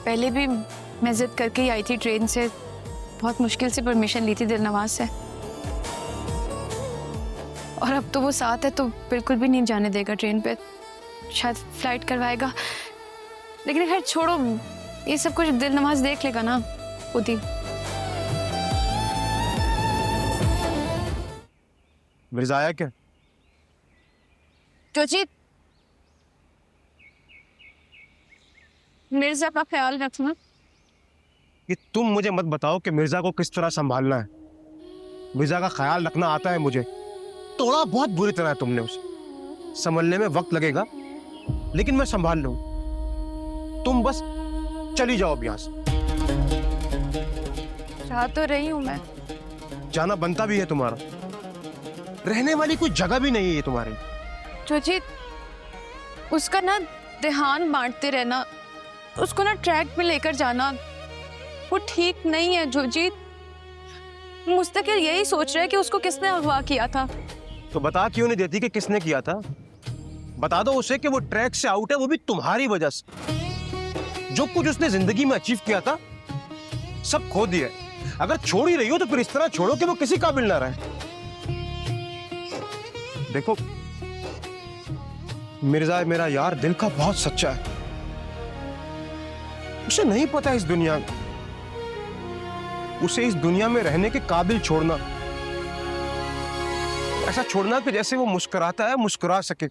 पहले भी मैं जिद करके ही आई थी ट्रेन से, बहुत मुश्किल से परमिशन ली थी दिलनवाज से, और अब तो वो साथ है तो बिल्कुल भी नहीं जाने देगा ट्रेन पे, शायद फ्लाइट करवाएगा। लेकिन खैर छोड़ो, ये सब कुछ दिलनवाज देख लेगा ना खुद ही। मिर्जा आया क्या? जोजीत, मिर्जा का ख्याल रखना। कि तुम मुझे मत बताओ कि मिर्जा को किस तरह संभालना है। मिर्जा का ख्याल रखना आता है मुझे, तोड़ा बहुत बुरी तरह है तुमने उसे। संभलने में वक्त लगेगा लेकिन मैं संभाल लूं। तुम बस चली जाओ अब यहां से। चाह तो रही हूं मैं। जाना बनता भी है तुम्हारा, रहने वाली कोई जगह भी नहीं है ये तुम्हारी। जोजीत, उसका ना ध्यान बांटते रहना, उसको ना ट्रैक पे लेकर जाना, वो ठीक नहीं है जोजीत। मुस्तकिल यही सोच रहा है कि उसको किसने अगवा किया था। तो बता क्यों नहीं देती कि किसने किया था? बता दो उसे कि वो ट्रैक से आउट है, वो भी तुम्हारी वजह से। जो कुछ उसने जिंदगी में अचीव किया था सब खो दिया। अगर छोड़ ही रही हो तो फिर इस तरह छोड़ो कि वो किसी काबिल ना रहे। देखो, मिर्जा मेरा यार दिल का बहुत सच्चा है। उसे नहीं पता इस दुनिया में, उसे इस दुनिया में रहने के काबिल छोड़ना, ऐसा छोड़ना कि जैसे वो मुस्कुराता है मुस्कुरा सके,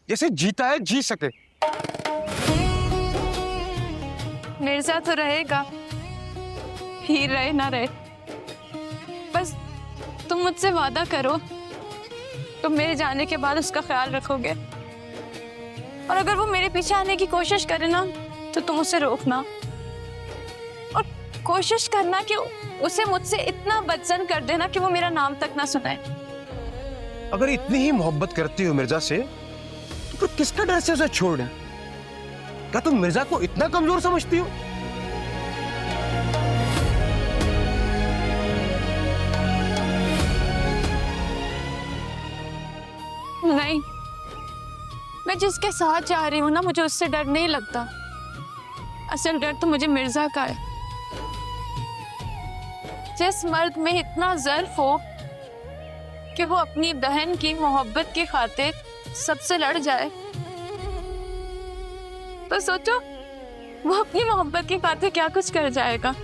जैसे जीता है जी सके। मिर्जा तो रहेगा, ही रहे ना रहे, बस तुम मुझसे वादा करो तुम मेरे जाने के बाद उसका ख्याल रखोगे, और अगर वो मेरे पीछे आने की कोशिश करे ना तो तुम उसे रोकना, और कोशिश करना कि उसे मुझसे इतना बदजन कर देना कि वो मेरा नाम तक ना सुनाए। अगर इतनी ही मोहब्बत करती हो मिर्जा से तो फिर किसका डर से उसे छोड़ दे? क्या तुम मिर्जा को इतना कमजोर समझती हो? नहीं, मैं जिसके साथ जा रही हूँ ना, मुझे उससे डर नहीं लगता। असल डर तो मुझे मिर्जा का है। जिस मर्द में इतना ज़र्फ हो कि वो अपनी बहन की मोहब्बत की खातिर सबसे लड़ जाए, तो सोचो वो अपनी मोहब्बत की खातिर क्या कुछ कर जाएगा।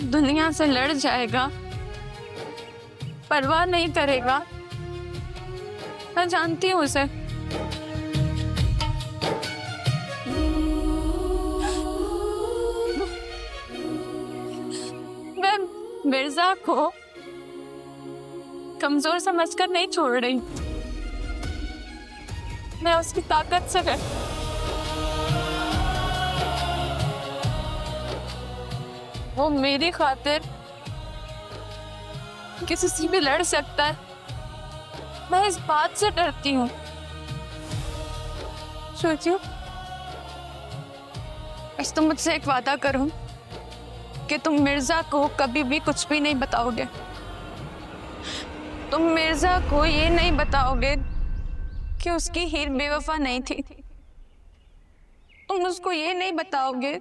दुनिया से लड़ जाएगा, परवाह नहीं करेगा। मैं जानती हूँ उसे। मैं मिर्जा को कमजोर समझकर नहीं छोड़ रही, मैं उसकी ताकत से है। वो मेरी खातिर किसी से भी लड़ सकता है, मैं इस बात से डरती हूँ। सोचियो, बस तुम मुझसे एक वादा करो कि तुम मिर्जा को कभी भी कुछ भी नहीं बताओगे। तुम मिर्जा को ये नहीं बताओगे कि उसकी हीर बेवफा नहीं थी। तुम उसको ये नहीं बताओगे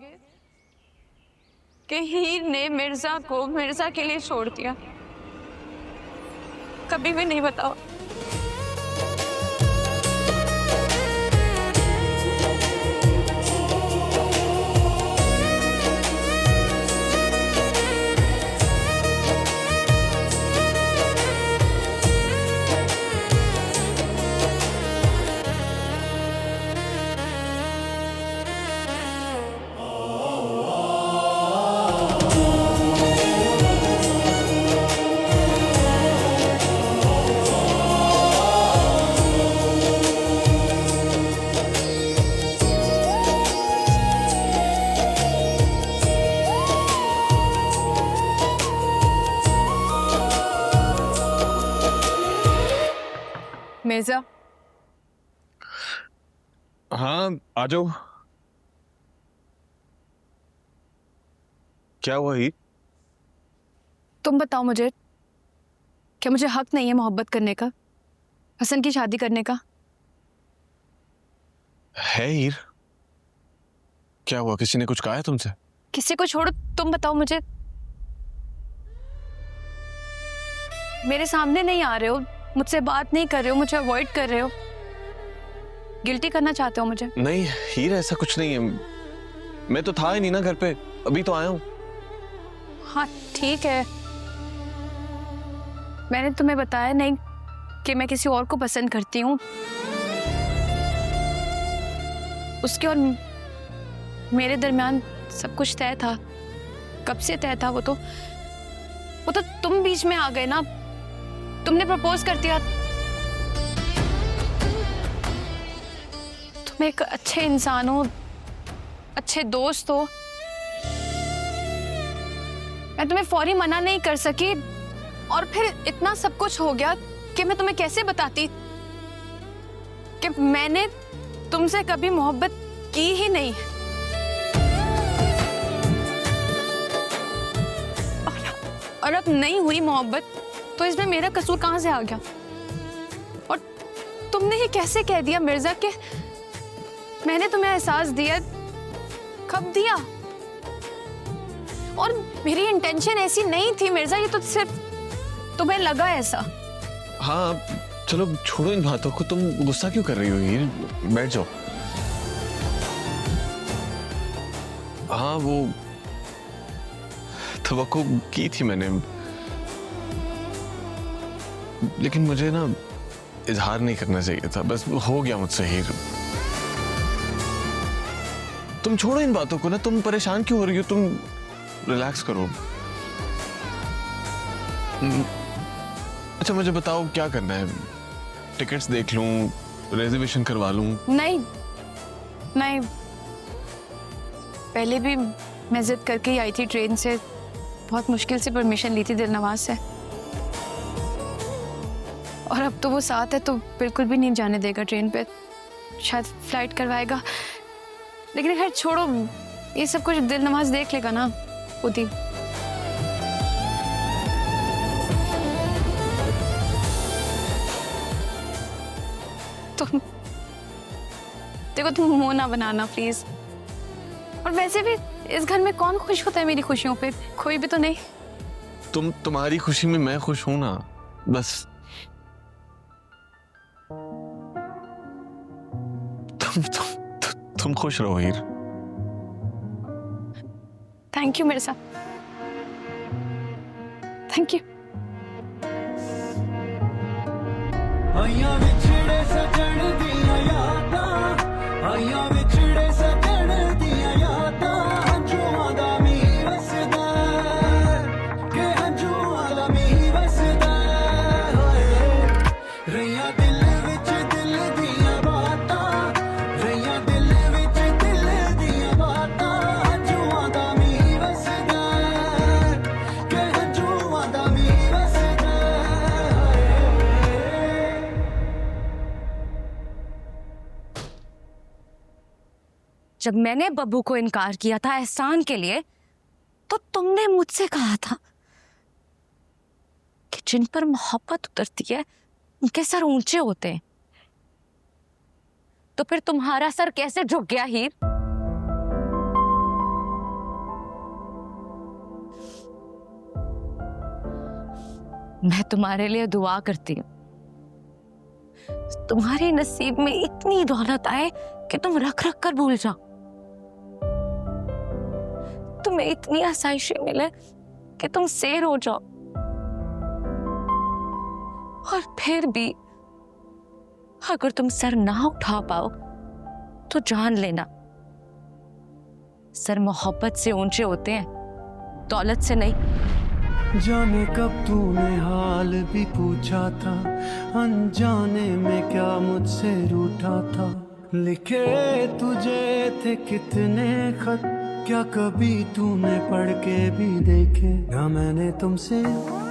कि हीर ने मिर्जा को मिर्जा के लिए छोड़ दिया। कभी भी नहीं बताओ। मिर्जा। हाँ, आ जाओ। क्या हुआ ही? तुम बताओ मुझे, क्या मुझे हक नहीं है मोहब्बत करने का, हसन की शादी करने का? है हीर, क्या हुआ? किसी ने कुछ कहा है तुमसे? किसी को छोड़ो, तुम बताओ मुझे। मेरे सामने नहीं आ रहे हो, मुझसे बात नहीं कर रहे हो, मुझे अवॉइड कर रहे हो, गिल्टी करना चाहते हो मुझे? नहीं हीर, ऐसा कुछ नहीं है। मैं तो था ही नहीं ना घर पे, अभी तो आया हूँ। हाँ ठीक है, मैंने तुम्हें बताया नहीं कि मैं किसी और को पसंद करती हूँ। उसके और मेरे दरमियान सब कुछ तय था, कब से तय था। वो तो तुम बीच में आ गए ना, तुमने प्रपोज कर दिया। तुम एक अच्छे इंसान हो, अच्छे दोस्त हो, मैं तुम्हें फौरी मना नहीं कर सकी, और फिर इतना सब कुछ हो गया कि मैं तुम्हें कैसे बताती कि मैंने तुमसे कभी मोहब्बत की ही नहीं। और अब नहीं हुई मोहब्बत तो इसमें मेरा कसूर कहां से आ गया? और तुमने ये कैसे कह दिया मिर्जा कि मैंने तुम्हें एहसास दिया? कब दिया? और मेरी इंटेंशन ऐसी नहीं थी मिर्जा, ये तो सिर्फ तुम्हें लगा ऐसा। हाँ चलो छोड़ो इन बातों को, तुम गुस्सा क्यों कर रही हो हीर? बैठ जाओ। हाँ वो तवक्को की थी मैंने, लेकिन मुझे ना इजहार नहीं करना चाहिए था, बस हो गया मुझसे हीर। तुम छोड़ो इन बातों को ना, तुम परेशान क्यों हो रही हो? तुम रिलैक्स करो। अच्छा मुझे बताओ क्या करना है? टिकट्स देख लूं, रिजर्वेशन करवा लूं? नहीं नहीं, पहले भी मैं जिद करके ही आई थी ट्रेन से, बहुत मुश्किल से परमिशन ली थी दिलनवाज से, और अब तो वो साथ है तो बिल्कुल भी नहीं जाने देगा ट्रेन पे, शायद फ्लाइट करवाएगा। लेकिन खैर छोड़ो, ये सब कुछ दिलनवाज देख लेगा ना खुद ही। तुम देखो, तुम मुंह ना बनाना प्लीज। और वैसे भी इस घर में कौन खुश होता है मेरी खुशियों पे? कोई भी तो नहीं। तुम्हारी खुशी में मैं खुश हूं ना, बस। तुम खुश रहो Heer. Thank you Mirza, thank you. आइया विछड़े सजन दिया यादां, आइया विछड़े सजन दिया यादां, हंझुआं दा मींह वसदा के हंझुआं दा मींह वसदा होए, रैया दिल विच दिल दिया बातां, रैया दिल विच दिल दिया बातां, हंझुआं दा मींह वसदा के हंझुआं दा मींह वसदा होए। जब मैंने बब्बू को इनकार किया था एहसान के लिए, तो तुमने मुझसे कहा था कि जिन पर मोहब्बत उतरती है उनके सर ऊंचे होते हैं। तो फिर तुम्हारा सर कैसे झुक गया हीर? मैं तुम्हारे लिए दुआ करती हूँ, तुम्हारे नसीब में इतनी दौलत आए कि तुम रख रख कर भूल जाओ, तुम्हें इतनी आसाइशें मिले कि तुम सैर हो जाओ। और फिर भी अगर तुम सर ना उठा पाओ तो जान लेना, सर मोहब्बत से ऊंचे होते हैं, दौलत से नहीं। जाने कब तूने हाल भी पूछा था, अनजाने में क्या मुझसे रूठा था, लिखे तुझे थे कितने खत, क्या कभी तूने पढ़ के भी देखे? ना मैंने तुमसे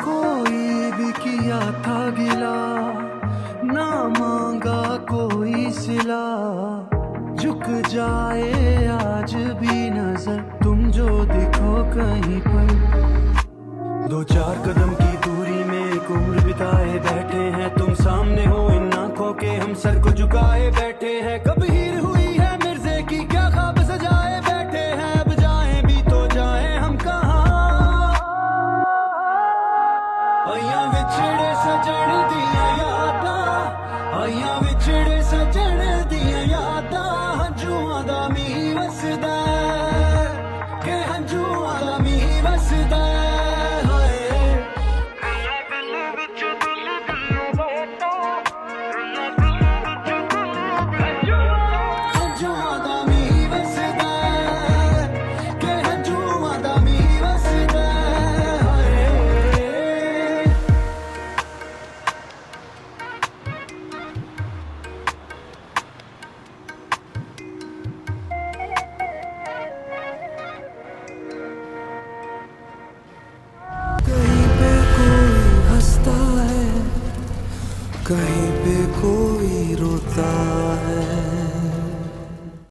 कोई भी किया था गिला, ना मांगा कोई सिला, झुक जाए आज भी नजर तुम जो दिखो कहीं पर। दो चार कदम की दूरी में एक उम्र बिताए बैठे हैं, तुम सामने हो इन आंखों के, हम सर को झुकाए बैठे हैं। कब हीर हुई है मिर्जे की क्या ख्वाब सजाए बैठे मी वसदा के हंजुआ दा मी वसदा हाय दिल विच दिल दिया बाता हंजुआ दा मी वसदा के हंजुआ दा मी वसदा हाय कहीं पे कोई हंसता है, कहीं पे कोई रोता है।